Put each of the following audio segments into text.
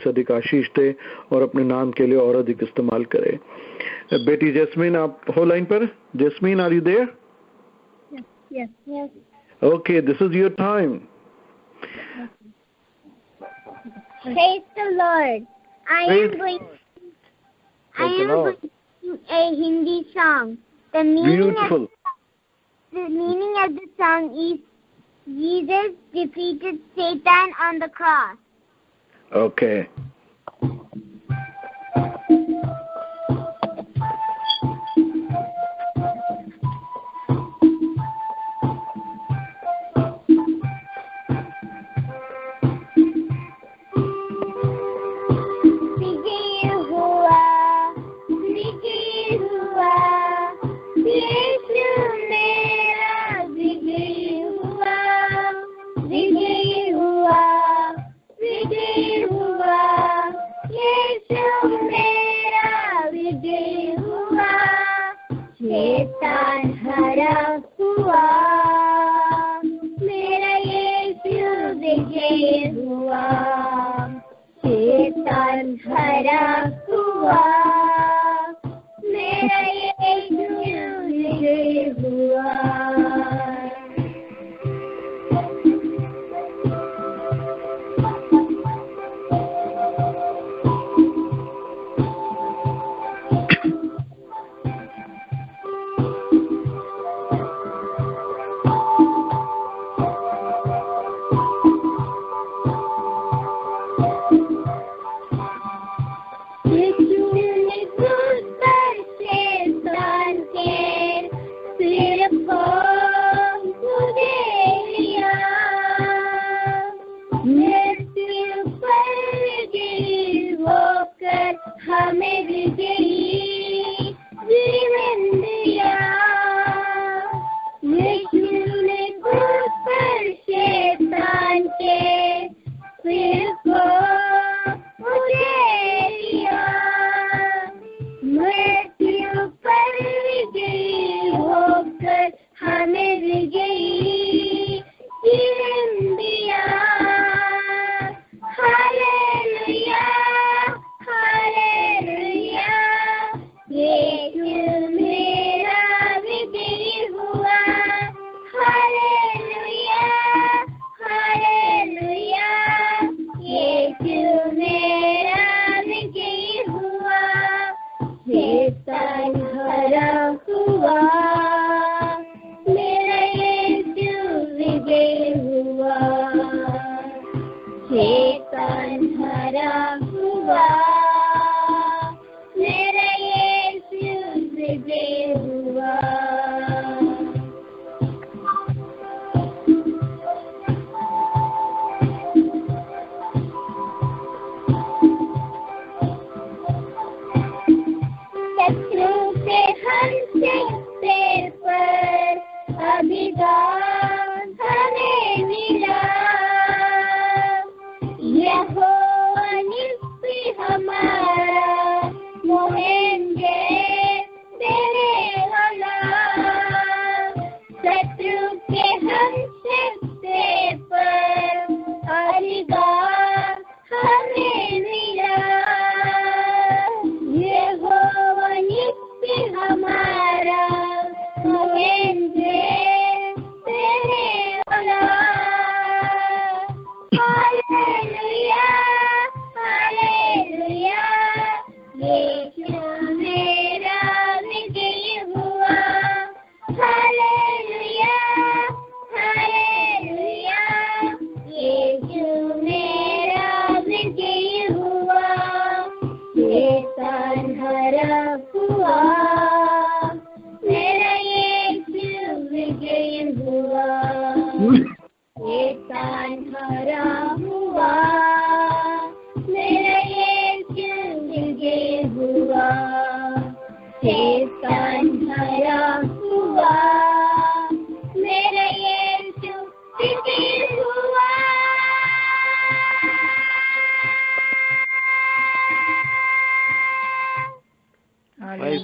से अधिक आशीष दे और अपने नाम के लिए और अधिक इस्तेमाल करे। बेटी जैस्मीन, आप हो लाइन पर? Jasmine, are you there? Yes. Okay, this is your time. Praise the Lord. I am going to sing a Hindi song. The meaning of the song is Jesus defeated Satan on the cross. Okay.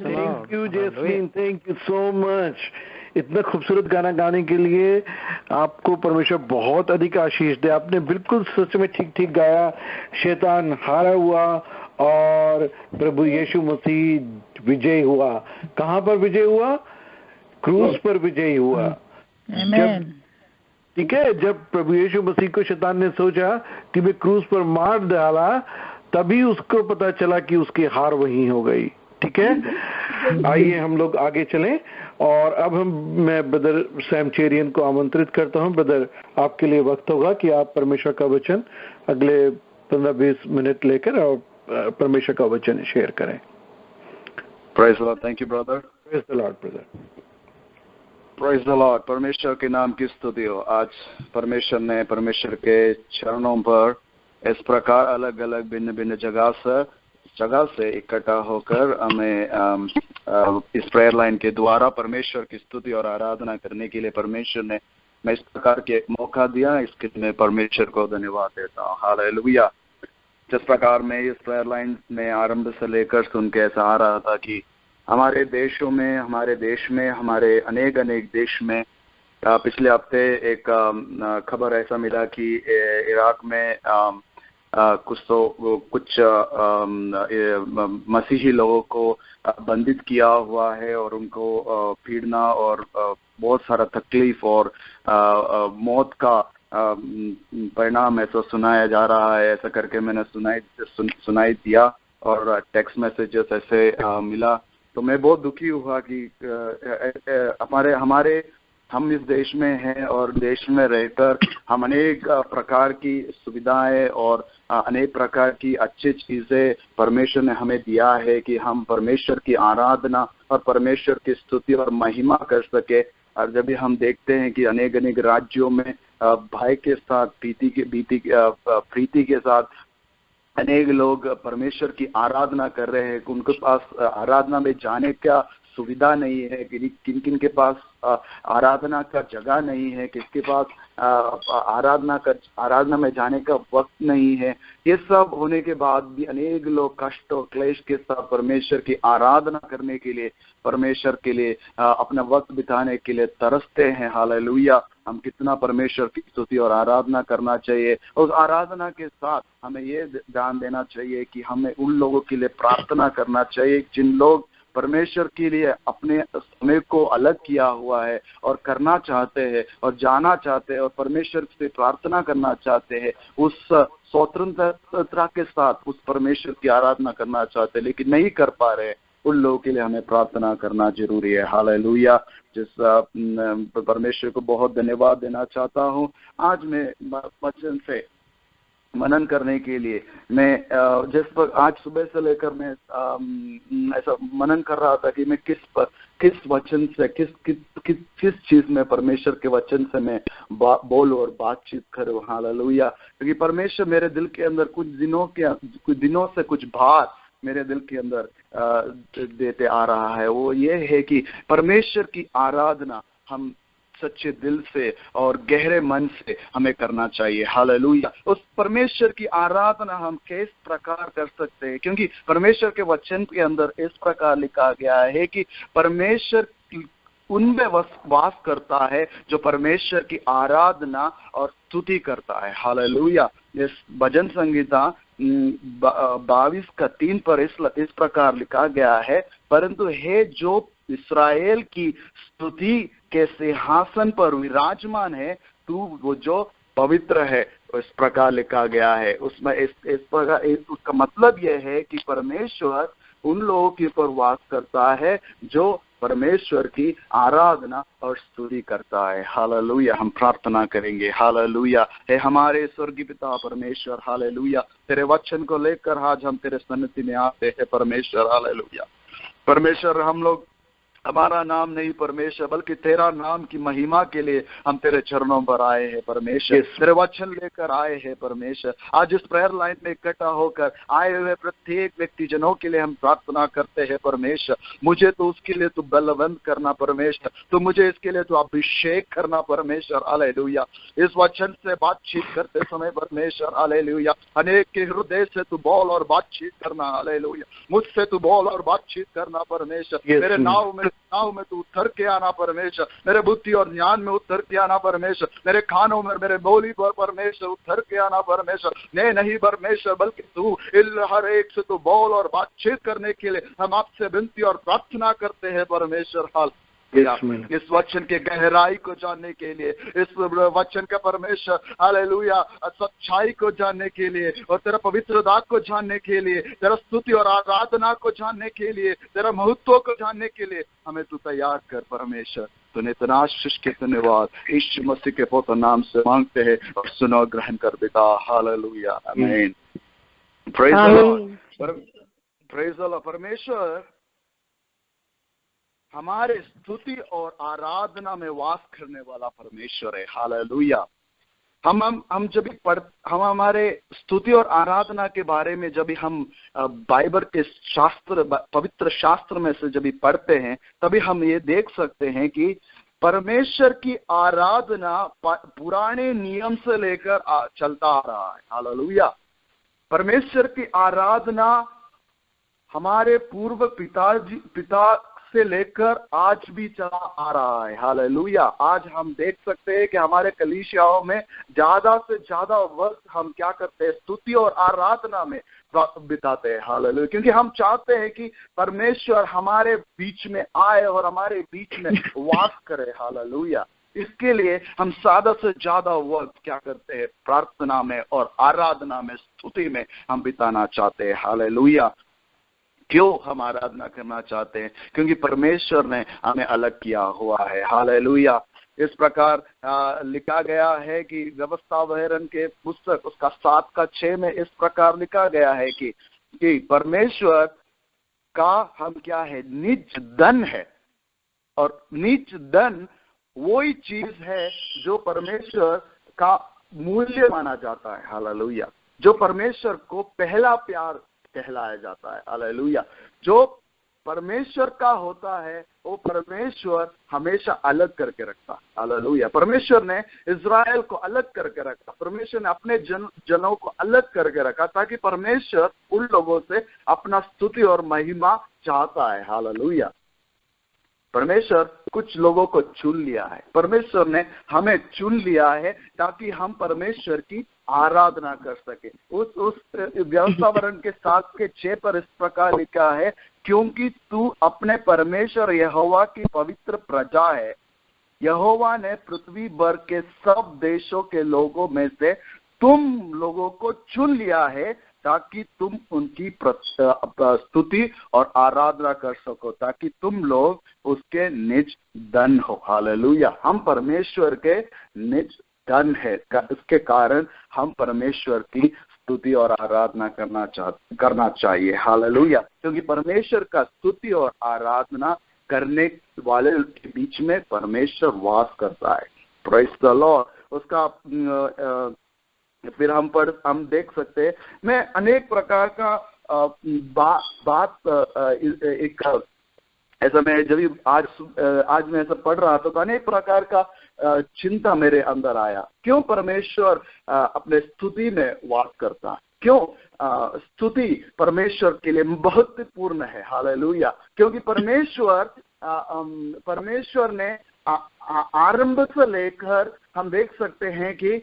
Thank you, Jasmine. Thank you so much. इतना खूबसूरत गाना गाने के लिए आपको परमेश्वर बहुत अधिक आशीष दे। आपने बिल्कुल सच में ठीक ठीक गाया। शैतान हारा हुआ और प्रभु यीशु मसीह विजय हुआ। कहाँ पर विजय हुआ? क्रूस पर विजय हुआ। आमीन। ठीक है, जब प्रभु यीशु मसीह को शैतान ने सोचा कि मैं क्रूस पर मार डाला, तभी उसको पता चला कि उसकी हार वहीं हो गई। ठीक है, आइए हम लोग आगे चलें। और अब मैं ब्रदर सैम चेरियन को आमंत्रित करता हूं। ब्रदर, आपके लिए वक्त होगा कि आप परमेश्वर का वचन अगले 15-20 मिनट लेकर और परमेश्वर का वचन शेयर करें। Praise the Lord. Thank you brother. Praise the Lord brother. Praise the Lord. परमेश्वर के नाम की स्तुति हो। आज परमेश्वर ने परमेश्वर के चरणों पर इस प्रकार अलग अलग भिन्न भिन्न जगह से इकट्ठा होकर हमें इस प्रेयर लाइन के द्वारा परमेश्वर की स्तुति और आराधना करने के लिए परमेश्वर ने मैं इस प्रकार के मौका दिया। इसके लिए मैं परमेश्वर को धन्यवाद देता हूँ। हालेलुया। जिस प्रकार मैं इस प्रेयर लाइन में आरंभ से लेकर सुन के ऐसा आ रहा था कि हमारे देशों में, हमारे देश में, हमारे अनेक देश में पिछले हफ्ते एक खबर ऐसा मिला कि इराक में कुछ मसीही लोगों को बंदित किया हुआ है और उनको पीड़ना और बहुत सारा तकलीफ और मौत का परिणाम ऐसा सुनाया जा रहा है। ऐसा करके मैंने सुनाई दिया और टेक्स्ट मैसेजेस ऐसे मिला। तो मैं बहुत दुखी हुआ कि हम इस देश में हैं और देश में रहकर हम अनेक प्रकार की सुविधाएं और अनेक प्रकार की अच्छी चीजें परमेश्वर ने हमें दिया है कि हम परमेश्वर की आराधना और परमेश्वर की स्तुति और महिमा कर सके। और जब भी हम देखते हैं कि अनेक राज्यों में भाई के साथ प्रीति के साथ अनेक लोग परमेश्वर की आराधना कर रहे हैं, उनके पास आराधना में जाने का सुविधा नहीं है, किन के पास आराधना का जगह नहीं है, किसके पास आराधना में जाने का वक्त नहीं है। ये सब होने के बाद भी अनेक लोग कष्ट और क्लेश के साथ परमेश्वर की आराधना करने के लिए, परमेश्वर के लिए अपना वक्त बिताने के लिए तरसते हैं। हालेलुया। हम कितना परमेश्वर की स्तुति और आराधना करना चाहिए। उस आराधना के साथ हमें ये ध्यान देना चाहिए कि हमें उन लोगों के लिए प्रार्थना करना चाहिए जिन लोग परमेश्वर के लिए अपने समय को अलग किया हुआ है और करना चाहते हैं और जाना चाहते हैं और परमेश्वर से प्रार्थना करना चाहते हैं, उस स्वतंत्रता के साथ उस परमेश्वर की आराधना करना चाहते हैं लेकिन नहीं कर पा रहे, उन लोगों के लिए हमें प्रार्थना करना जरूरी है। हालेलुया। जिस परमेश्वर को बहुत धन्यवाद देना चाहता हूँ। आज मैं वचन से मनन करने के लिए मैं जिस पर आज सुबह से लेकर मैं ऐसा मनन कर रहा था कि मैं किस वचन से किस चीज में परमेश्वर के वचन से मैं बोलूं और बातचीत करूं। हालेलुया। क्योंकि परमेश्वर मेरे दिल के अंदर कुछ दिनों से कुछ भार मेरे दिल के अंदर देते आ रहा है। वो ये है कि परमेश्वर की आराधना हम सच्चे दिल से और गहरे मन से हमें करना चाहिए। हालेलुया। उस परमेश्वर की आराधना हम किस प्रकार कर सकते हैं? क्योंकि परमेश्वर के वचन के अंदर इस प्रकार लिखा गया है कि परमेश्वर उनमें वास करता है जो परमेश्वर की आराधना और स्तुति करता है। हालेलुया। इस भजन संहिता 22:3 पर इस प्रकार लिखा गया है, परंतु हे जो इस्राएल की स्तुति के सिंहासन पर विराजमान है, तू वो जो पवित्र है। इस प्रकार लिखा गया है। उसमें इस प्रकार उसका मतलब यह है कि परमेश्वर उन लोगों के ऊपर वास करता है जो परमेश्वर की आराधना और स्तुति करता है। हालेलुया। हम प्रार्थना करेंगे। हालेलुया। हे हमारे स्वर्गीय पिता परमेश्वर, हालेलुया, तेरे वचन को लेकर आज हम तेरे सन्निधि में आते हैं परमेश्वर। हालेलुया। परमेश्वर, हम लोग हमारा नाम नहीं परमेश्वर, बल्कि तेरा नाम की महिमा के लिए हम तेरे चरणों पर आए हैं परमेश्वर। तेरे वचन लेकर आए हैं परमेश्वर। आज इस प्रेयर लाइन में इकट्ठा होकर आए हुए प्रत्येक व्यक्ति जनों के लिए हम प्रार्थना करते हैं परमेश्वर। मुझे तो उसके लिए तू बलवंत करना परमेश्वर, तो मुझे इसके लिए तू अभिषेक करना परमेश्वर। हालेलुया। इस वचन से बातचीत करते समय परमेश्वर, हालेलुया, अनेक के हृदय से तू बोल और बातचीत करना। हालेलुया। मुझसे तू बोल और बातचीत करना परमेश्वर। मेरे नाव में भावनाओं में तू उतर के आना परमेश्वर, मेरे बुद्धि और ज्ञान में उतर के आना परमेश्वर, मेरे खानों में, मेरे बोली पर परमेश्वर उतर के आना परमेश्वर। नहीं परमेश्वर, बल्कि तू हर एक से तू बोल और बातचीत करने के लिए हम आपसे विनती और प्रार्थना करते हैं परमेश्वर। हाल इस वचन के गहराई को जानने के लिए, इस वचन का परमेश्वर हालेलुया सच्चाई को जानने के लिए, और तेरा पवित्र दाग को जानने के लिए, तेरा स्तुति और आराधना को जानने के लिए, तेरा महत्व को जानने के लिए हमें तू तैयार कर परमेश्वर। तूने इतना आशीष के धन्यवाद यीशु मसीह के पवित्र नाम से मांगते हैं और सुनो, ग्रहण कर पिता। हालेलुया, आमीन। Praise the Lord, praise the Lord. परमेश्वर हमारे स्तुति और आराधना में वास करने वाला परमेश्वर है। हालेलुया। हम जब भी हम हमारे स्तुति और आराधना के बारे में जब भी हम बाइबल के शास्त्र, पवित्र शास्त्र में से जब भी पढ़ते हैं, तभी हम ये देख सकते हैं कि परमेश्वर की आराधना पुराने नियम से लेकर चलता आ रहा है। हालेलुया। परमेश्वर की आराधना हमारे पूर्व पिता से लेकर आज भी चला आ रहा है। हालेलुया। आज हम देख सकते हैं कि हमारे कलीसियाओं में ज्यादा से ज्यादा वक्त हम क्या करते हैं, स्तुति और आराधना में बिताते हैं। हालेलुया। क्योंकि हम चाहते हैं कि परमेश्वर हमारे बीच में आए और हमारे बीच में वास करे। हालेलुया। इसके लिए हम ज्यादा से ज्यादा वक्त क्या करते हैं, प्रार्थना में और आराधना में, स्तुति में हम बिताना चाहते हैं। हालेलुया। क्यों हम आराधना करना चाहते हैं? क्योंकि परमेश्वर ने हमें अलग किया हुआ है। हालेलुया। इस प्रकार लिखा गया है कि व्यवस्था वहरन के पुस्तक उसका 7:6 में इस प्रकार लिखा गया है कि परमेश्वर का हम क्या है, निज धन है। और निज धन वही चीज है जो परमेश्वर का मूल्य माना जाता है। हालेलुया। जो परमेश्वर को पहला प्यार कहलाया जाता है। हालेलुया। जो परमेश्वर का होता है वो परमेश्वर हमेशा अलग करके रखता है। हालेलुया। परमेश्वर ने इज़राइल को अलग करके रखा, परमेश्वर ने अपने जनों को अलग करके रखा, ताकि परमेश्वर उन लोगों से अपना स्तुति और महिमा चाहता है। हालेलुया। परमेश्वर कुछ लोगों को चुन लिया है, परमेश्वर ने हमें चुन लिया है ताकि हम परमेश्वर की आराधना कर सके। उस व्यवस्था वरन के 7:6 पर इस प्रकार लिखा है, क्योंकि तू अपने परमेश्वर यहोवा की पवित्र प्रजा है। यहोवा ने पृथ्वी भर के सब देशों के लोगों में से तुम लोगों को चुन लिया है ताकि तुम उनकी स्तुति और आराधना कर सको, ताकि तुम लोग उसके निज धन हो। हालेलुया। हम परमेश्वर के निज धन है, इसके कारण हम परमेश्वर की स्तुति और आराधना करना चाहिए। हालेलुया। क्योंकि परमेश्वर का स्तुति और आराधना करने वाले के बीच में परमेश्वर वास करता है। Praise the Lord. उसका फिर हम देख सकते हैं, मैं अनेक प्रकार का एक ऐसा, मैं जब आज मैं ऐसा पढ़ रहा था तो अनेक प्रकार का चिंता मेरे अंदर आया। क्यों परमेश्वर अपने स्तुति में वास करता है? क्यों स्तुति परमेश्वर के लिए महत्वपूर्ण है? हालेलुया। क्योंकि परमेश्वर ने आरंभ से लेकर हम देख सकते हैं कि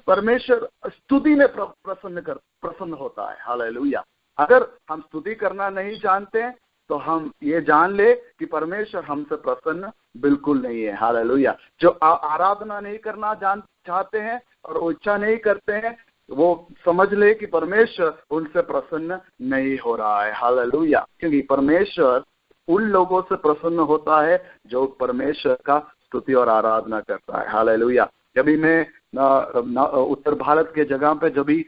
परमेश्वर स्तुति में प्रसन्न होता है। हालेलुया। अगर हम स्तुति करना नहीं जानते हैं तो हम ये जान ले कि परमेश्वर हमसे प्रसन्न बिल्कुल नहीं है। हालेलुया। जो आराधना नहीं करना चाहते हैं और वो इच्छा नहीं करते हैं, वो समझ ले कि परमेश्वर उनसे प्रसन्न नहीं हो रहा है। हालेलुया। क्योंकि परमेश्वर उन लोगों से प्रसन्न होता है जो परमेश्वर का स्तुति और आराधना करता है। हालेलुया। जब भी मैं उत्तर भारत के जगह पे जब भी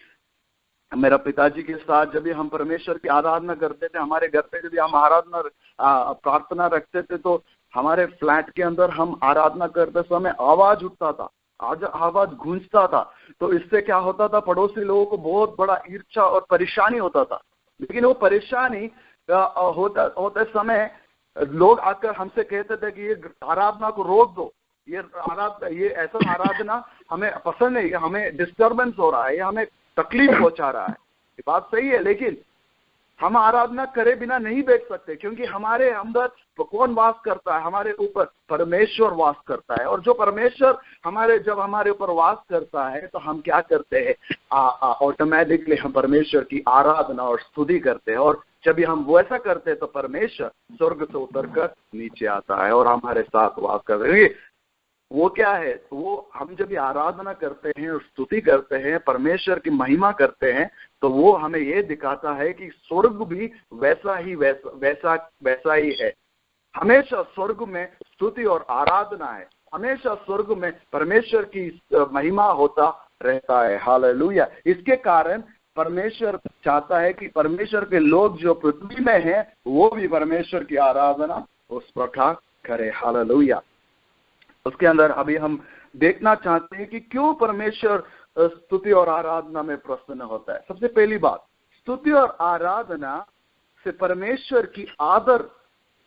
मेरा पिताजी के साथ जब भी हम परमेश्वर की आराधना करते थे, हमारे घर पे जब भी हम आराधना प्रार्थना रखते थे, तो हमारे फ्लैट के अंदर हम आराधना करते समय आवाज उठता था, आवाज गूंजता था। तो इससे क्या होता था, पड़ोसी लोगों को बहुत बड़ा ईर्ष्या और परेशानी होता था। लेकिन वो परेशानी होते समय लोग आकर हमसे कहते थे कि ये आराधना को रोक दो, ये ऐसा आराधना हमें पसंद नहीं, हमें डिस्टर्बेंस हो रहा है, ये हमें तकलीफ पहुंचा रहा है। ये बात सही है, लेकिन हम आराधना करे बिना नहीं बैठ सकते, क्योंकि हमारे अंदर कौन वास करता है? हमारे ऊपर परमेश्वर वास करता है। और जो परमेश्वर जब हमारे ऊपर वास करता है तो हम क्या करते हैं? ऑटोमेटिकली हम परमेश्वर की आराधना और स्तुति करते हैं। और जब हम वैसा करते हैं तो परमेश्वर स्वर्ग से उतरकर नीचे आता है और हमारे साथ वास करते हैं। वो क्या है? वो हम जब आराधना करते हैं और स्तुति करते हैं, परमेश्वर की महिमा करते हैं, तो वो हमें ये दिखाता है कि स्वर्ग भी वैसा ही है। हमेशा स्वर्ग में स्तुति और आराधना है, हमेशा स्वर्ग में परमेश्वर की महिमा होता रहता है। हालेलुया। इसके कारण परमेश्वर चाहता है कि परमेश्वर के लोग जो पृथ्वी में हैं वो भी परमेश्वर की आराधना उस प्रकार करे। हालेलुया। उसके अंदर अभी हम देखना चाहते हैं कि क्यों परमेश्वर स्तुति और आराधना में प्रसन्न होता है। सबसे पहली बात, स्तुति और आराधना से परमेश्वर की आदर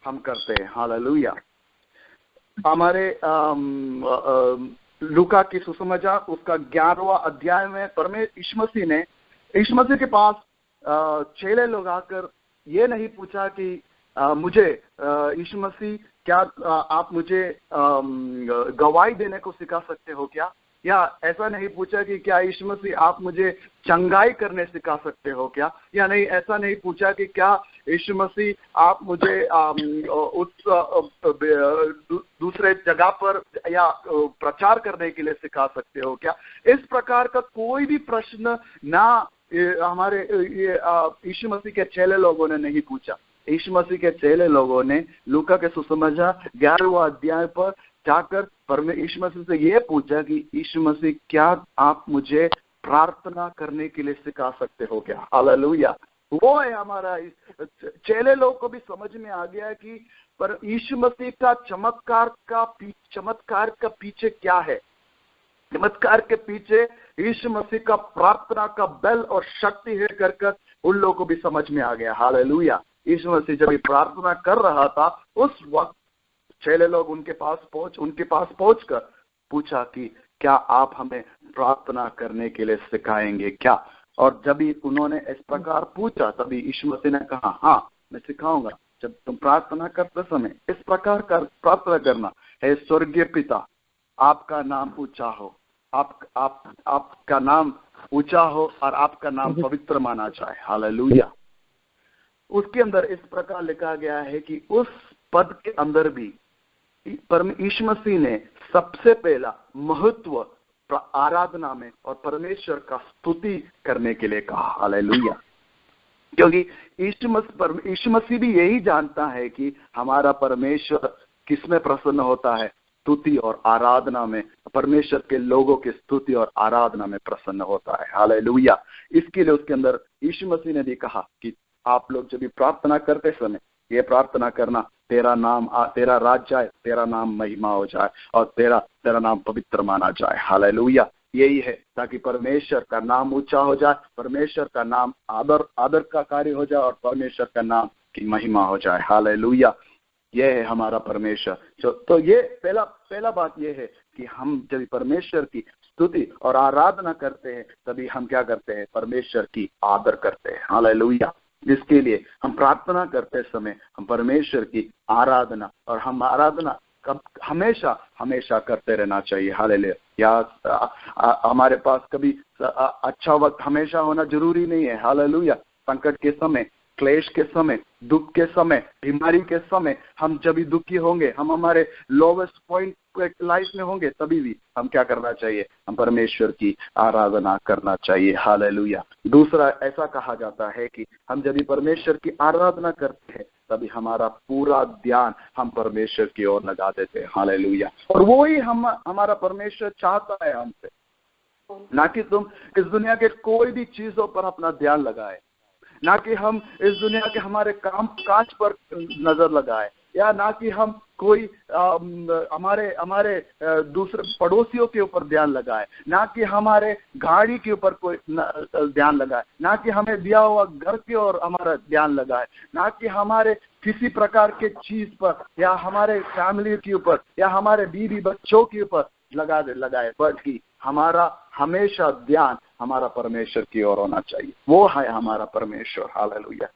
हम करते हैं। हालेलुया। हमारे लूका की सुसमाचार उसका 11वां अध्याय में यीशु मसीह के पास चेले लोग आकर ये नहीं पूछा कि मुझे यीशु मसीह क्या आप मुझे गवाही देने को सिखा सकते हो क्या? या ऐसा नहीं पूछा कि क्या यीशु मसीह आप मुझे चंगाई करने सिखा सकते हो क्या? या नहीं ऐसा नहीं पूछा कि क्या यीशु मसीह आप मुझे दूसरे जगह पर या प्रचार करने के लिए सिखा सकते हो क्या? इस प्रकार का कोई भी प्रश्न ना हमारे यीशु मसीह के चेले लोगों ने नहीं पूछा। यीशु मसीह के चेले लोगों ने लूका के सुसमाचार 11वां अध्याय पर जाकर यीशु मसीह से ये पूछा कि यीशु मसीह क्या आप मुझे प्रार्थना करने के लिए सिखा सकते हो क्या? हालेलुया। वो है हमारा, चेले लोग को भी समझ में आ गया कि पर यीशु मसीह का चमत्कार का पीछे क्या है? चमत्कार के पीछे यीशु मसीह का प्रार्थना का बल और शक्ति है कर उन लोगों को भी समझ में आ गया। हालेलुया। यीशु मसीह जब प्रार्थना कर रहा था उस वक्त चेले लोग उनके पास पहुंचकर पूछा कि क्या आप हमें प्रार्थना करने के लिए सिखाएंगे क्या? और जब उन्होंने इस प्रकार पूछा तभी यीशु मसीह ने कहा, हाँ मैं सिखाऊंगा। जब तुम प्रार्थना करते समय इस प्रकार का प्रार्थना करना, हे स्वर्गीय पिता, आपका नाम ऊंचा हो, आपका नाम ऊंचा हो और आपका नाम पवित्र माना जाए। हालेलुया। उसके अंदर इस प्रकार लिखा गया है कि उस पद के अंदर भी यीशु मसीह ने सबसे पहला महत्व आराधना में और परमेश्वर का स्तुति करने के लिए कहा। हालेलुया। क्योंकि यीशु मसीह भी यही जानता है कि हमारा परमेश्वर किसमें प्रसन्न होता है? स्तुति और आराधना में। परमेश्वर के लोगों की स्तुति और आराधना में प्रसन्न होता है। हालेलुया। इसके लिए उसके अंदर यीशु मसीह ने भी कहा कि आप लोग जब भी प्रार्थना करते समय ये प्रार्थना करना, तेरा राज्य आए, तेरा नाम महिमा हो जाए और तेरा नाम पवित्र माना जाए। हालेलुया। यही है ताकि परमेश्वर का नाम ऊंचा हो जाए, परमेश्वर का नाम आदर का कार्य हो जाए और परमेश्वर का नाम की महिमा हो जाए। हालेलुया। यह है हमारा परमेश्वर। तो ये पहला बात यह है कि हम जब परमेश्वर की स्तुति और आराधना करते हैं तभी हम क्या करते हैं? परमेश्वर की आदर करते हैं। हालेलुया। जिसके लिए हम प्रार्थना करते समय हम परमेश्वर की आराधना, और हम आराधना हमेशा करते रहना चाहिए। हालेलुया। या हमारे पास कभी अच्छा वक्त हमेशा होना जरूरी नहीं है। हालेलुया। संकट के समय, क्लेश के समय, दुख के समय, बीमारी के समय हम जब भी दुखी होंगे, हम हमारे लोवेस्ट पॉइंट लाइफ में होंगे, तभी भी हम क्या करना चाहिए? हम परमेश्वर की आराधना करना चाहिए। हालेलुया। दूसरा ऐसा कहा जाता है कि हम जब भी परमेश्वर की आराधना करते हैं तभी हमारा पूरा ध्यान हम परमेश्वर की ओर लगा देते हैं। हालेलुया। और वो ही हमारा परमेश्वर चाहता है हमसे, ना कि तुम इस दुनिया के कोई भी चीजों पर अपना ध्यान लगाए, ना कि हम इस दुनिया के हमारे काम काज पर नजर लगाए, या ना कि हम कोई हमारे दूसरे पड़ोसियों के ऊपर ध्यान लगाए, ना कि हमारे गाड़ी के ऊपर कोई ध्यान लगाए, ना कि हमें दिया हुआ घर की ओर हमारा ध्यान लगाए, ना कि हमारे किसी प्रकार के चीज पर या हमारे फैमिली के ऊपर या हमारे बीवी बच्चों के ऊपर लगाए, बल्कि हमारा हमेशा ध्यान हमारा परमेश्वर की ओर होना चाहिए। वो है हमारा परमेश्वर। हालेलुया।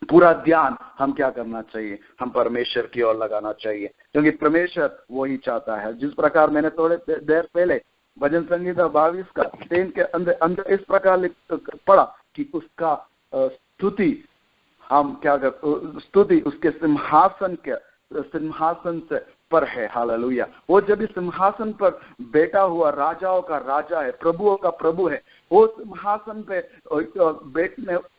पूरा ध्यान हम क्या करना चाहिए, हम परमेश्वर की ओर लगाना चाहिए, क्योंकि परमेश्वर वो ही चाहता है। जिस प्रकार मैंने थोड़े देर पहले भजन संगीता 22 का 3 के अंदर इस प्रकार पढ़ा कि उसका स्तुति हम क्या कर, स्तुति उसके सिंहासन से पर है। हालेलुया। वो जब इस सिंहासन पर बैठा हुआ राजाओं का राजा है, प्रभुओं का प्रभु है, वो सिंहासन पे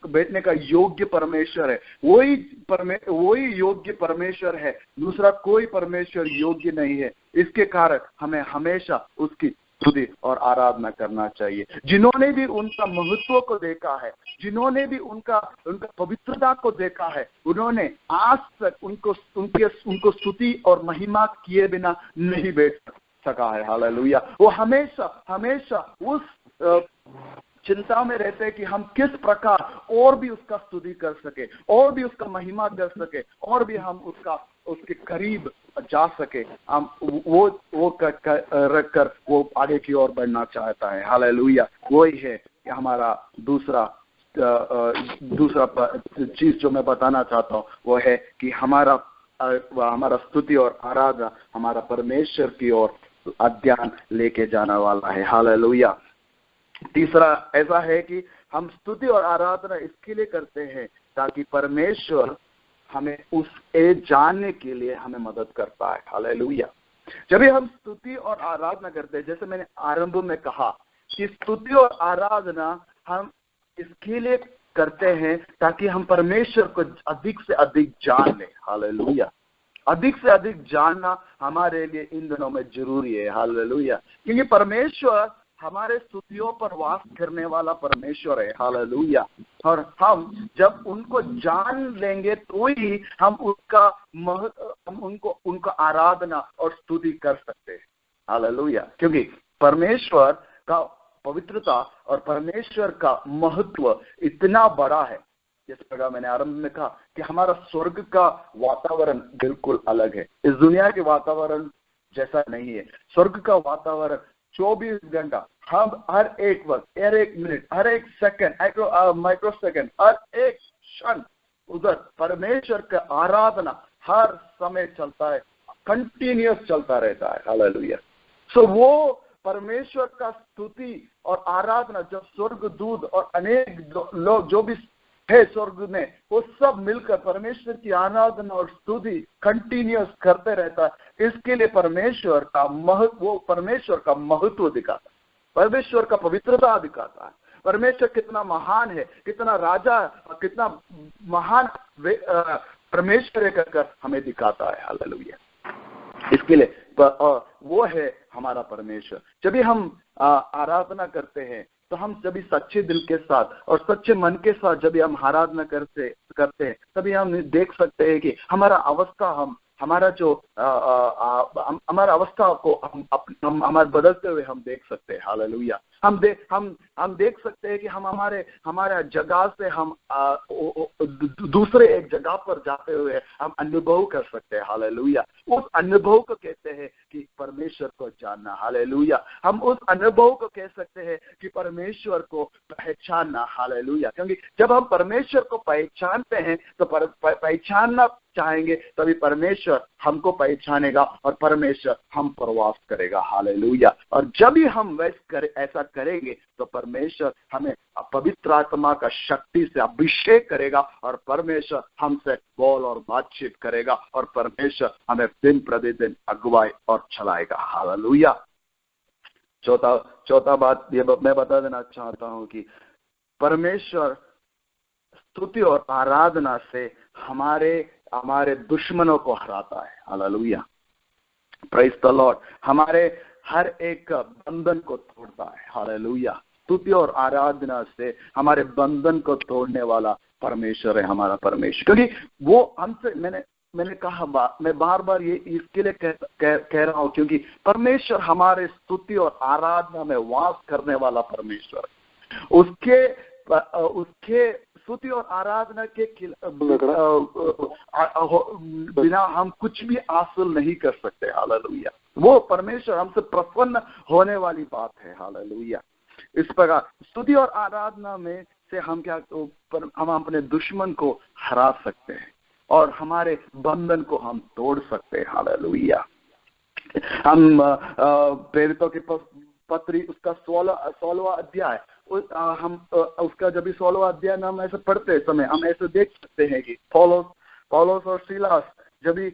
बैठने का योग्य परमेश्वर है। वही योग्य परमेश्वर है, दूसरा कोई परमेश्वर योग्य नहीं है। इसके कारण हमें हमेशा उसकी स्तुति और आराधना करना चाहिए। जिन्होंने भी उनका महत्व को देखा है, जिन्होंने भी उनका पवित्रता को देखा है, उन्होंने आज तक उनको स्तुति और महिमा किए बिना नहीं बैठ सका है। हालेलुया। वो हमेशा उस चिंता में रहते हैं कि हम किस प्रकार और भी उसका स्तुति कर सके, और भी उसका महिमा कर सके, और भी हम उसके करीब जा सके। हम वो रख कर वो आगे की ओर बढ़ना चाहता है। हालेलुया। वही है कि हमारा दूसरा चीज जो मैं बताना चाहता हूँ वो है कि हमारा स्तुति और आराधना हमारा परमेश्वर की ओर अध्ययन लेके जाने वाला है। हालेलुया। तीसरा ऐसा है कि हम स्तुति और आराधना इसके लिए करते हैं ताकि परमेश्वर हमें उसे जानने के लिए हमें मदद करता है। हालेलुया। जब भी हम स्तुति और आराधना करते हैं, जैसे मैंने आरंभ में कहा कि स्तुति और आराधना हम इसके लिए करते हैं ताकि हम परमेश्वर को अधिक से अधिक जान लें। हालेलुया। अधिक से अधिक जानना हमारे लिए इन दिनों में जरूरी है। हालेलुया। क्योंकि परमेश्वर हमारे स्तुतियों पर वास करने वाला परमेश्वर है। हालेलुया। और हम जब उनको जान लेंगे तो ही हम उनका आराधना और स्तुति कर सकते हैं। हालेलुया। क्योंकि परमेश्वर का पवित्रता और परमेश्वर का महत्व इतना बड़ा है। जिस प्रकार मैंने आरंभ में कहा कि हमारा स्वर्ग का वातावरण बिल्कुल अलग है, इस दुनिया के वातावरण जैसा नहीं है। स्वर्ग का वातावरण 24 घंटा, हम हर एक वक्त, हर एक मिनट, हर एक सेकंड, माइक्रो सेकंड, हर एक क्षण उधर परमेश्वर का आराधना हर समय चलता है, कंटिन्यूअस चलता रहता है। हालेलुया। सो वो परमेश्वर का स्तुति और आराधना जब स्वर्गदूत और अनेक लोग जो भी है स्वर्ग में, वो सब मिलकर परमेश्वर की आराधना और स्तुति कंटिन्यूअस करते रहता है। इसके लिए परमेश्वर का महत्व दिखाता है, परमेश्वर का पवित्रता दिखाता है, परमेश्वर कितना महान है, कितना राजा, कितना महान परमेश्वर है कहकर हमें दिखाता है। हालेलुया। इसके लिए वो है हमारा परमेश्वर। जब भी हम आराधना करते हैं तो हम जब सच्चे दिल के साथ और सच्चे मन के साथ जब हम आराधना करते हैं तभी हम देख सकते हैं कि हमारा अवस्था को हम हमारे बदलते हुए हम देख सकते हैं। हालेलुया। हम देख सकते हैं कि हम हमारे जगह से हम दूसरे एक जगह पर जाते हुए हम अनुभव कर सकते हैं। हालेलुया। उस अनुभव को कहते हैं कि परमेश्वर को जानना। हालेलुया। हम उस अनुभव को कह सकते हैं कि परमेश्वर को पहचानना। हालेलुया। क्योंकि जब हम परमेश्वर को पहचानते हैं तो पहचानना चाहेंगे तभी परमेश्वर हमको पहचानेगा और परमेश्वर हम पर वास करेगा। हालेलुया। और जब भी हम ऐसा करेंगे तो परमेश्वर हमें पवित्र आत्मा का शक्ति से अभिषेक करेगा और परमेश्वर हमसे बोल और बातचीत करेगा और परमेश्वर हमें दिन प्रतिदिन अगुवाई और चलाएगा। हालेलुया। चौथा बात ये मैं बता देना चाहता हूं कि परमेश्वर स्तुति और आराधना से हमारे दुश्मनों को हराता है। हालेलुया। Praise the Lord. हमारे हर एक बंधन को तोड़ता है। हालेलुया। स्तुति और आराधना से हमारे बंधन को तोड़ने वाला परमेश्वर है हमारा परमेश्वर। क्योंकि वो हमसे मैंने कहा मैं बार बार ये इसके लिए कह रहा हूं क्योंकि परमेश्वर हमारे स्तुति और आराधना में वास करने वाला परमेश्वर है। उसके स्तुति और आराधना के बिना हम कुछ भी हासिल नहीं कर सकते। हालेलुया। वो परमेश्वर हमसे प्रसन्न होने वाली बात है। हालेलुया। इस प्रकार स्तुति और आराधना में से हम हम अपने दुश्मन को हरा सकते हैं और हमारे बंधन को हम तोड़ सकते हैं। हालेलुया। हम प्रेरितों के पत्री उसका 16वां अध्याय, हम उसका जब भी 16वां अध्याय हम ऐसे पढ़ते समय हम ऐसे देख सकते हैं कि पौलुस और सीलास जब भी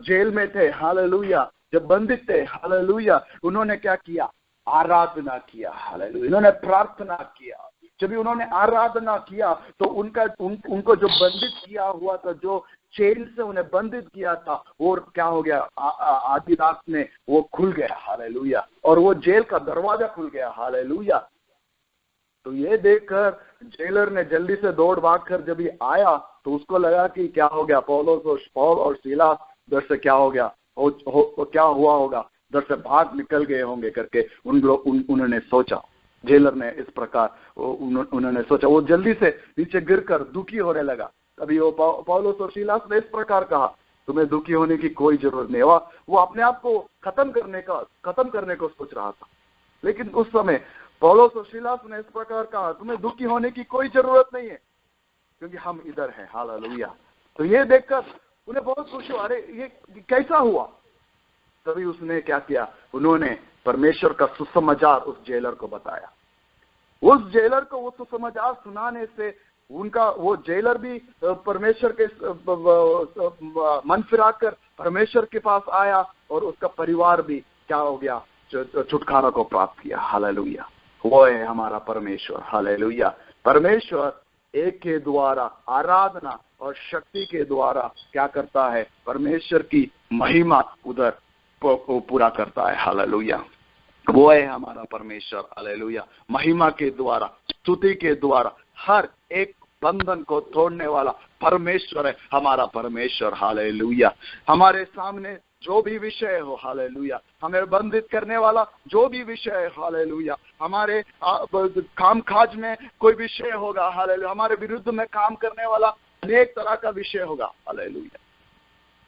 जेल में थे, हालेलुया, जब बंदित थे, हालेलुया, उन्होंने क्या किया? आराधना किया। हालेलुया, इन्होंने प्रार्थना किया। जब भी उन्होंने आराधना किया तो उनको जो बंदित किया हुआ था, जो जेल से उन्हें बंदित किया था, और क्या हो गया? आधी रात में वो खुल गया। हालेलुया, और वो जेल का दरवाजा खुल गया। हालेलुया। तो ये देखकर जेलर ने जल्दी से दौड़ भाग कर जब ये आया तो उसको लगा कि क्या हो गया? पौल और सीलास दर से क्या हो गया? क्या हुआ होगा? दर से भाग निकल गए होंगे करके उन्होंने सोचा। जेलर ने इस प्रकार उन्होंने सोचा। वो जल्दी से नीचे गिरकर दुखी होने लगा। तभी वो पौलुस और सीलास ने इस प्रकार कहा, तुम्हें दुखी होने की कोई जरूरत नहीं। वो अपने आप को खत्म करने को सोच रहा था। लेकिन उस समय पौलुस और सीलास ने इस प्रकार कहा, तुम्हें दुखी होने की कोई जरूरत नहीं है, क्योंकि हम इधर हैं। हालेलुया। तो ये देखकर उन्हें बहुत खुशी हुआ, अरे ये कैसा हुआ? तभी उसने क्या किया? उन्होंने परमेश्वर का सुसमाचार उस जेलर को बताया। उस जेलर को वो सुसमाचार सुनाने से वो जेलर भी परमेश्वर के मन फिराकर परमेश्वर के पास आया, और उसका परिवार भी क्या हो गया? छुटकारा को प्राप्त किया। हालेलुया। वो है हमारा परमेश्वर। हालेलुया। परमेश्वर एक के द्वारा, आराधना और शक्ति के द्वारा क्या करता है? परमेश्वर की महिमा उधर पूरा करता है। हालेलुया। वो है हमारा परमेश्वर। हालेलुया। महिमा के द्वारा, स्तुति के द्वारा हर एक बंधन को तोड़ने वाला परमेश्वर है हमारा परमेश्वर। हालेलुया। हमारे सामने जो भी विषय हो, हालेलुया, हमें बंधित करने वाला जो भी विषय है, हालेलुया, हमारे काम काज में कोई विषय होगा, हालेलुया, हमारे विरुद्ध में काम करने वाला अनेक तरह का विषय होगा, हालेलुया,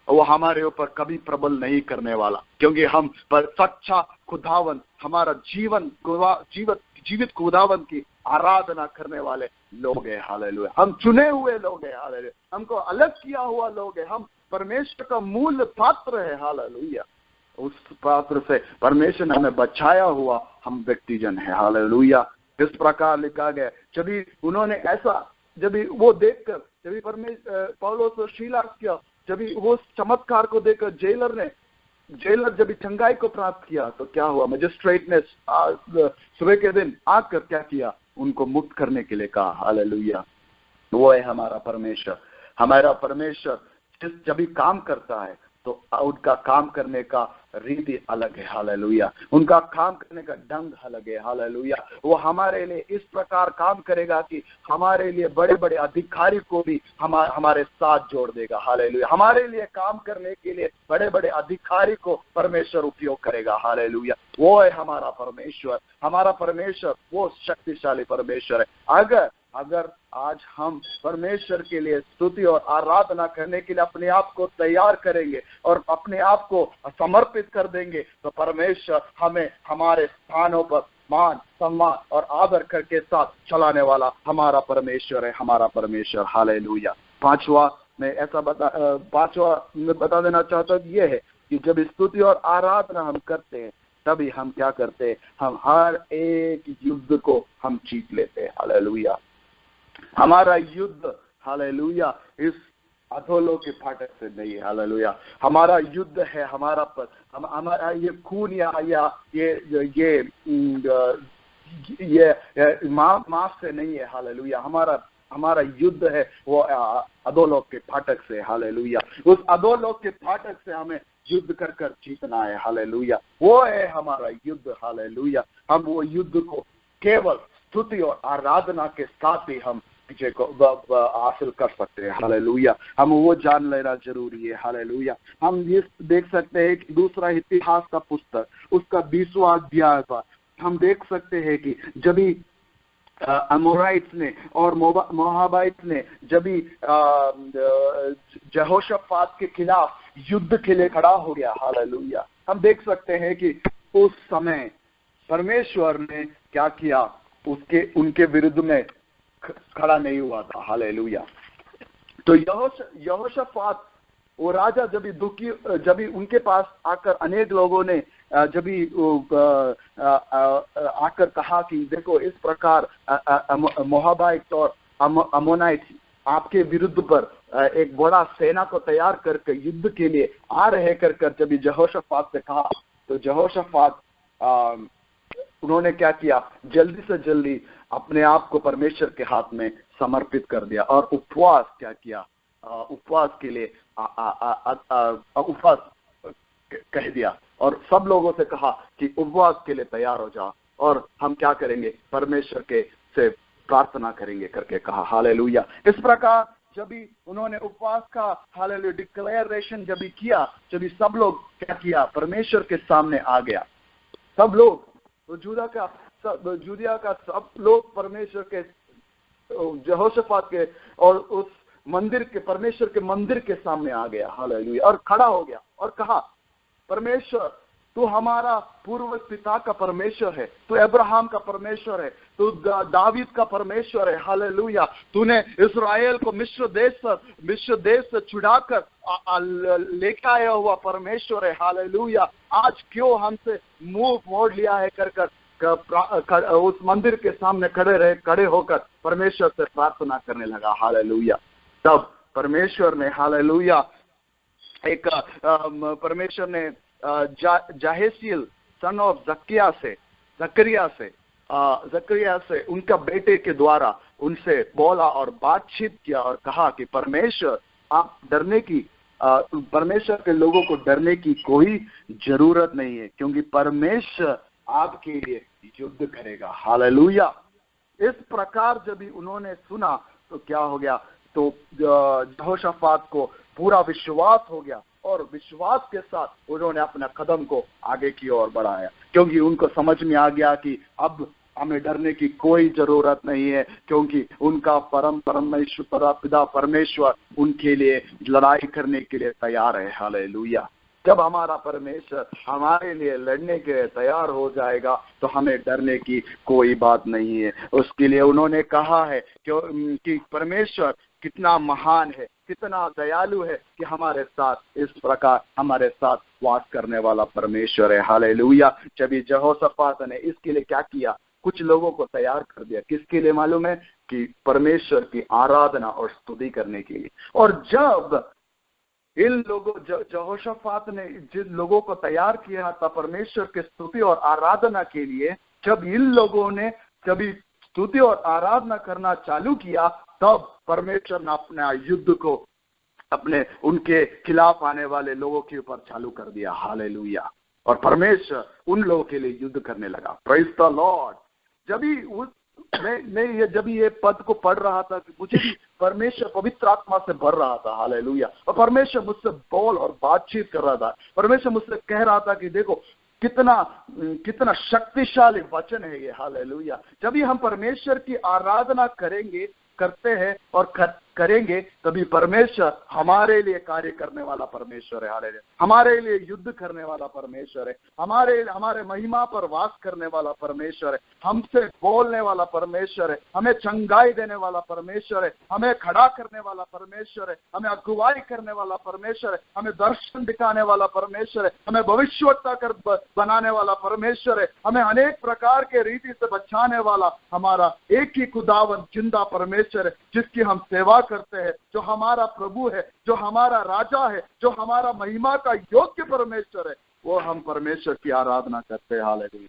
वो हमारे ऊपर कभी प्रबल नहीं करने वाला, क्योंकि हम पर सच्चा खुदावन, हमारा जीवित खुदावन की आराधना करने वाले लोग हैं। हालेलुया। हम चुने हुए लोग हैं। हालेलुया। हमको अलग किया हुआ लोग हैं। हम परमेश्वर का मूल पात्र है। हालेलुया। उस पात्र से परमेश्वर ने हमें बचाया हुआ हम व्यक्तिजन है। हालेलुया। इस प्रकार लिखा गया, जब उन्होंने ऐसा, जब वो देखकर, जब पौलुस और सीलास किया, जब वो चमत्कार को देखकर जेलर जब चंगाई को प्राप्त किया तो क्या हुआ? मजिस्ट्रेट ने सुबह के दिन आकर क्या किया? उनको मुक्त करने के लिए कहा। हालेलुया। वो है हमारा परमेश्वर। हमारा परमेश्वर जब भी काम करता है तो उनका काम करने का रीति अलग है। हालेलुया। उनका काम करने का ढंग अलग है। हालेलुया। वो हमारे लिए इस प्रकार काम करेगा कि हमारे लिए बड़े बड़े अधिकारी को भी हमारे साथ जोड़ देगा। हालेलुया। हमारे लिए काम करने के लिए बड़े बड़े अधिकारी को परमेश्वर उपयोग करेगा। हालेलुया। वो है हमारा परमेश्वर। हमारा परमेश्वर वो शक्तिशाली परमेश्वर है। अगर आज हम परमेश्वर के लिए स्तुति और आराधना करने के लिए अपने आप को तैयार करेंगे और अपने आप को समर्पित कर देंगे तो परमेश्वर हमें हमारे स्थानों पर मान, सम्मान और आदर करके साथ चलाने वाला हमारा परमेश्वर है। हमारा परमेश्वर। हालेलुया। पांचवा मैं बता देना चाहता हूँ, ये है कि जब स्तुति और आराधना हम करते हैं तभी हम क्या करते हैं? हम हर एक युद्ध को हम जीत लेते हैं। हालेलुया। हमारा युद्ध, हालेलुया, इस अधोलोक के फाटक से नहीं है। हालेलुया। हमारा युद्ध है हमारा ये खून या ये मांस से नहीं है। हालेलुया। हमारा युद्ध है वो अधोलोक के फाटक से। हालेलुया। उस अधोलोक के फाटक से हमें युद्ध कर जीतना है। हालेलुया। वो है हमारा युद्ध। हालेलुया। हम वो युद्ध को केवल स्तुति और आराधना के साथ ही हम विजय को हासिल कर सकते हैं। हालेलुया। हम वो जान लेना जरूरी है। हालेलुया। हम ये देख सकते हैं कि दूसरा इतिहास का पुस्तक उसका 20वां अध्याय पर हम देख सकते हैं कि जब अमोराइट्स ने और मोआबाइट्स ने जब यहोशापात के खिलाफ युद्ध के लिए खड़ा हो गया। हालेलुया। हम देख सकते हैं कि उस समय परमेश्वर ने क्या किया? उनके विरुद्ध में खड़ा नहीं हुआ था। हालेलुया। तो यहोशाफात वो राजा जब दुखी, जब उनके पास आकर अनेक लोगों ने जब आकर कहा कि देखो इस प्रकार मोआबाइट और अमोनाइट आपके विरुद्ध पर एक बड़ा सेना को तैयार करके युद्ध के लिए आ रहे कर जब यहोशाफात से कहा, तो यहोशाफात उन्होंने क्या किया, जल्दी से जल्दी अपने आप को परमेश्वर के हाथ में समर्पित कर दिया और उपवास क्या किया, उपवास के लिए उपवास कह दिया और सब लोगों से कहा कि उपवास के लिए तैयार हो जाओ और हम क्या करेंगे, परमेश्वर के से प्रार्थना करेंगे करके कहा। हालेलुया। इस प्रकार जब भी उन्होंने उपवास का हालेलुया डिक्लेरेशन जब भी किया, जब भी सब लोग क्या किया, परमेश्वर के सामने आ गया। सब लोग, तो जूदिया का सब लोग परमेश्वर के, यहोशाफात के और उस मंदिर के, परमेश्वर के मंदिर के सामने आ गया। हालेलुया। और खड़ा हो गया और कहा, परमेश्वर तू हमारा पूर्व पिता का परमेश्वर है, तू अब्राहम का परमेश्वर है, तू दावीद का परमेश्वर है। हालेलुया। तूने इस्राएल को मिस्र देश से छुड़ाकर लेकर आया हुआ परमेश्वर है। हालेलुया। आज क्यों हमसे मुंह मोड़ लिया है कर उस मंदिर के सामने खड़े होकर परमेश्वर से प्रार्थना करने लगा। हालेलुया। तब परमेश्वर ने, हालेलुया, एक परमेश्वर ने जाहेसियल सन ऑफ जकरिया से उनका बेटे के द्वारा उनसे बोला और बातचीत किया और कहा कि परमेश्वर आप परमेश्वर के लोगों को डरने की कोई जरूरत नहीं है, क्योंकि परमेश्वर आपके लिए युद्ध करेगा। हालेलुया। इस प्रकार जब उन्होंने सुना तो क्या हो गया, तो यहोशाफात को पूरा विश्वास हो गया और विश्वास के साथ उन्होंने अपना कदम को आगे की ओर बढ़ाया, क्योंकि उनको समझ में आ गया कि अब हमें डरने की कोई जरूरत नहीं है, क्योंकि उनका परमेश्वर पिता परमेश्वर उनके लिए लड़ाई करने के लिए तैयार है। हालेलुया। जब हमारा परमेश्वर हमारे लिए लड़ने के लिए तैयार हो जाएगा तो हमें डरने की कोई बात नहीं है। उसके लिए उन्होंने कहा है कि परमेश्वर कितना महान है, कितना दयालु है कि हमारे साथ इस प्रकार हमारे साथ वास करने वाला परमेश्वर है। हालेलुया। जब यहोशाफात ने इसके लिए क्या किया, कुछ लोगों को तैयार कर दिया। किसके लिए मालूम है, कि परमेश्वर की आराधना और स्तुति करने के लिए। और जब इन लोगों, यहोशाफात ने जिन लोगों को तैयार किया था परमेश्वर के स्तुति और आराधना के लिए, जब इन लोगों ने जब स्तुति और आराधना करना चालू किया, तब परमेश्वर ने अपना युद्ध को उनके खिलाफ आने वाले लोगों के ऊपर चालू कर दिया। हालेलुया। और परमेश्वर उन लोगों के लिए युद्ध करने लगा। Praise the Lord. जब ये पद को पढ़ रहा था, मुझे भी परमेश्वर पवित्र आत्मा से भर रहा था। हालेलुया। और परमेश्वर मुझसे बोल और बातचीत कर रहा था। परमेश्वर मुझसे कह रहा था कि देखो कितना शक्तिशाली वचन है ये। हालेलुया। जब भी हम परमेश्वर की आराधना करते हैं और करेंगे, तभी परमेश्वर हमारे लिए कार्य करने वाला परमेश्वर है। हालेलुया। हमारे लिए युद्ध करने वाला परमेश्वर है। हमारे महिमा पर वास करने वाला परमेश्वर है। हमसे बोलने वाला परमेश्वर है। हमें चंगाई देने वाला परमेश्वर है। हमें खड़ा करने वाला परमेश्वर है। हमें अगुवाई करने वाला परमेश्वर है। हमें दर्शन दिखाने वाला परमेश्वर है। हमें भविष्यवक्ता कर बनाने वाला परमेश्वर है। हमें अनेक प्रकार के रीति से बचाने वाला हमारा एक ही खुदावन जिंदा परमेश्वर है, जिसकी हम सेवा करते हैं, जो हमारा प्रभु है, जो हमारा राजा है, जो हमारा महिमा का योग्य परमेश्वर है, वो हम परमेश्वर की आराधना करते हैं। हालेलुया।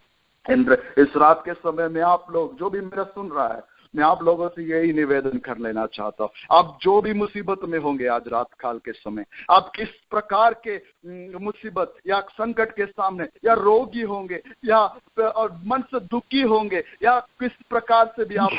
इस रात के समय में आप लोग जो भी मेरा सुन रहा है, मैं आप लोगों से यही निवेदन कर लेना चाहता हूँ, आप जो भी मुसीबत में होंगे आज रात काल के समय, आप किस प्रकार के मुसीबत या संकट के सामने, या रोगी होंगे, या और मन से दुखी होंगे, या किस प्रकार से भी आप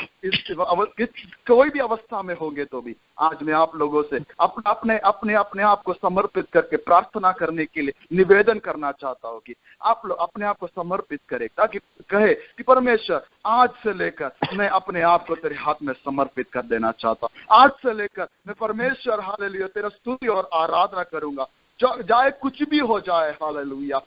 कोई भी अवस्था में होंगे, तो भी आज मैं आप लोगों से अपने आप को समर्पित करके प्रार्थना करने के लिए निवेदन करना चाहता हूँ कि आप लोग अपने आप को समर्पित करें, ताकि कहे कि परमेश्वर आज से लेकर मैं अपने आप को तेरे हाथ में समर्पित कर देना चाहता हूँ। आज से लेकर मैं परमेश्वर हालेलुया तेरा स्तुति और आराधना करूंगा, चाहे कुछ भी हो जाए। हालेलुया।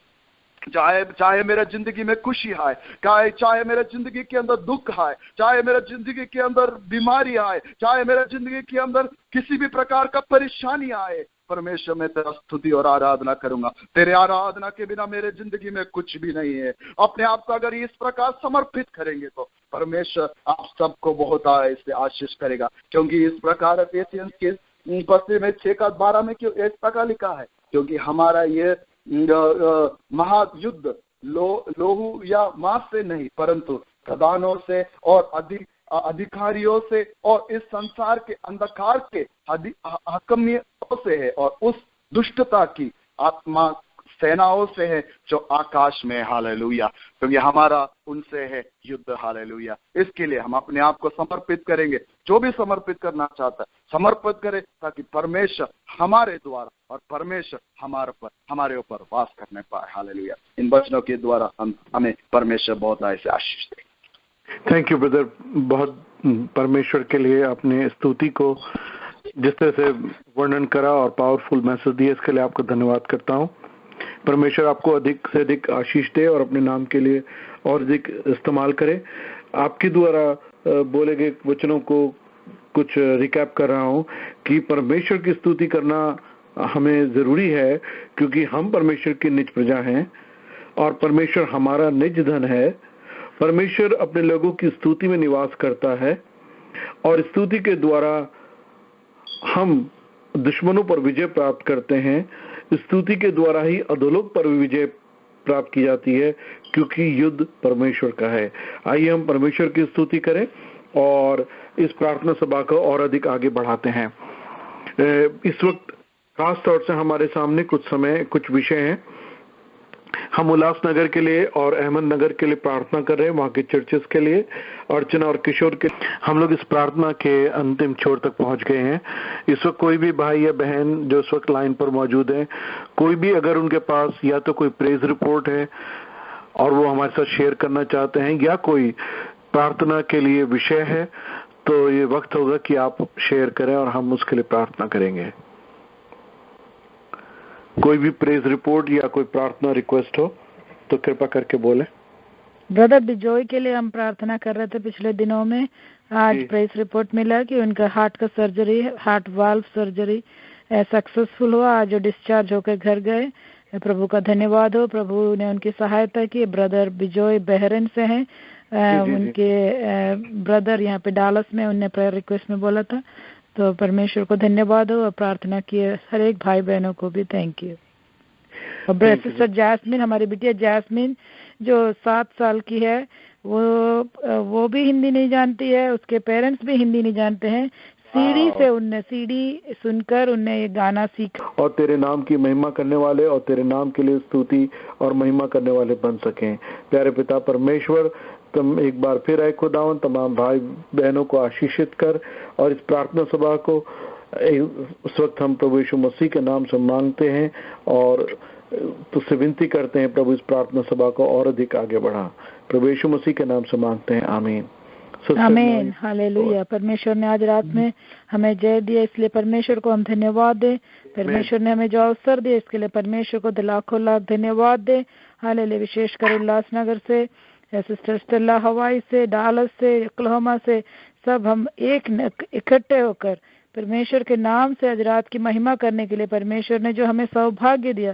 चाहे मेरा जिंदगी में खुशी है, चाहे मेरा जिंदगी के अंदर दुख है, चाहे मेरा जिंदगी के अंदर बीमारी आए, चाहे मेरा जिंदगी के अंदर किसी भी प्रकार का परेशानी आए, परमेश्वर मैं तेरा स्तुति और आराधना करूंगा। तेरे आराधना के बिना मेरे जिंदगी में कुछ भी नहीं है। अपने आप को अगर इस प्रकार समर्पित करेंगे तो परमेश्वर आप सबको बहुत इससे आशीष करेगा, क्योंकि इस प्रकार एफिसियंस के 6:12 में क्यों इस प्रकार लिखा है, क्योंकि हमारा ये महायुद्ध लोहू या मांस से नहीं, परंतु प्रधानों से और अधिकारियों से और इस संसार के अंधकार के हकमियों से है, और उस दुष्टता की आत्मा सेनाओं से है जो आकाश में। हालेलुया। क्योंकि हमारा उनसे है युद्ध। हालेलुया। इसके लिए हम अपने आप को समर्पित करेंगे। जो भी समर्पित करना चाहता है समर्पित करे, ताकि परमेश्वर हमारे द्वारा और परमेश्वर हमारे ऊपर वास करने पाए। हालेलुया। इन वचनों के द्वारा हमें परमेश्वर बहुत ऐसे आशीष दे। Thank you brother. बहुत परमेश्वर के लिए अपने स्तुति को जिस तरह से वर्णन करा और पावरफुल मैसेज दिया, इसके लिए आपको धन्यवाद करता हूँ। परमेश्वर आपको अधिक से अधिक आशीष दे और अपने नाम के लिए और अधिक इस्तेमाल करे। आपके द्वारा बोले गए वचनों को कुछ रिकैप कर रहा हूँ कि परमेश्वर की स्तुति करना हमें जरूरी है, क्योंकि हम परमेश्वर की निज प्रजा हैं और परमेश्वर हमारा निज धन है। परमेश्वर अपने लोगों की स्तुति में निवास करता है और स्तुति के द्वारा हम दुश्मनों पर विजय प्राप्त करते हैं। स्तुति के द्वारा ही अधोलोक पर विजय प्राप्त की जाती है, क्योंकि युद्ध परमेश्वर का है। आइए हम परमेश्वर की स्तुति करें और इस प्रार्थना सभा को और अधिक आगे बढ़ाते हैं। इस वक्त खास तौर से हमारे सामने कुछ विषय हैं। हम उल्लासनगर के लिए और अहमदनगर के लिए प्रार्थना कर रहे हैं, वहाँ के चर्चेस के लिए, अर्चना और किशोर के। हम लोग इस प्रार्थना के अंतिम छोर तक पहुंच गए हैं। इस वक्त कोई भी भाई या बहन जो इस वक्त लाइन पर मौजूद है, कोई भी अगर उनके पास या तो कोई प्रेज रिपोर्ट है और वो हमारे साथ शेयर करना चाहते हैं, या कोई प्रार्थना के लिए विषय है, तो ये वक्त होगा कि आप शेयर करें और हम उसके लिए प्रार्थना करेंगे। कोई भी प्रेज रिपोर्ट या कोई प्रार्थना रिक्वेस्ट हो तो कृपा करके बोले। ब्रदर बिजोय के लिए हम प्रार्थना कर रहे थे पिछले दिनों में। आज प्रेस रिपोर्ट मिला कि उनका हार्ट का surgery, heart valve surgery successful हुआ। आज वो डिस्चार्ज होकर घर गए। प्रभु का धन्यवाद हो, प्रभु ने उनकी सहायता की। ब्रदर बिजोय बहरीन से हैं। उनके ब्रदर यहाँ पे डालस में, उनने प्रेयर रिक्वेस्ट में बोला था। तो परमेश्वर को धन्यवाद हो और प्रार्थना किए हर एक भाई बहनों को भी थैंक यू। और सिस्टर जैस्मिन, हमारी बिटिया जैस्मिन जो 7 साल की है, वो भी हिंदी नहीं जानती है, उसके पेरेंट्स भी हिंदी नहीं जानते हैं। सीडी सुनकर उनने ये गाना सीखा। और तेरे नाम की महिमा करने वाले और तेरे नाम के लिए स्तुति और महिमा करने वाले बन सकें। प्यारे पिता परमेश्वर, तुम एक बार फिर आए खुदावन, तमाम भाई बहनों को आशीषित कर और इस प्रार्थना सभा को उस वक्त हम प्रभु यीशु मसीह के नाम से मांगते हैं और तुझसे विनती करते हैं प्रभु, इस प्रार्थना सभा को और अधिक आगे बढ़ा। प्रभु यीशु मसीह के नाम से मांगते हैं, आमीन। आमीन। हालेलुया। परमेश्वर ने आज रात में हमें जय दिया, इसलिए परमेश्वर को हम धन्यवाद दें। परमेश्वर ने हमें जो अवसर दिया इसके लिए परमेश्वर को लाखों लाख धन्यवाद दें। हालेलुया। विशेषकर उल्लासनगर से, सिस्टर स्टेला हवाई से, डालस से, ओक्लाहोमा से, सब हम इकट्ठे होकर परमेश्वर के नाम से आज रात की महिमा करने के लिए परमेश्वर ने जो हमें सौभाग्य दिया,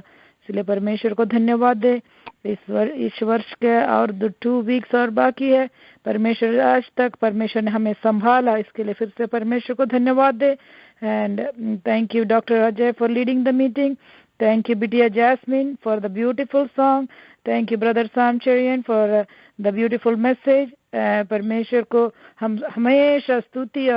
इसलिए परमेश्वर को धन्यवाद दे। इस वर्ष के और 2 वीक्स और बाकी है। परमेश्वर आज तक परमेश्वर ने हमें संभाला, इसके लिए फिर से परमेश्वर को धन्यवाद दे। And thank you doctor Ajay for leading the meeting. Thank you, Bitia Jasmine, for the beautiful song. Thank you, Brother Sam Cherian, for the beautiful message. परमेश्वर को हम हमेशा स्तुति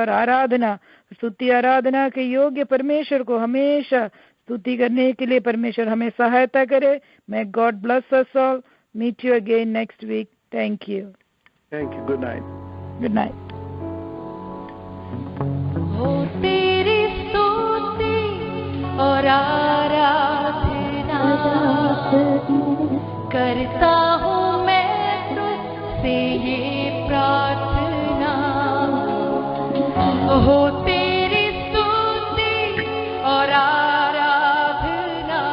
आराधना के योग्य परमेश्वर को हमेशा स्तुति करने के लिए परमेश्वर हमें सहायता करे। May God bless us all. Meet you again next week. Thank you. Thank you. Good night. Good night. और आराधना करता हूँ मैं तुझसे ये प्रार्थना, हो तेरी स्तुति और आराधना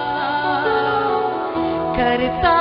करता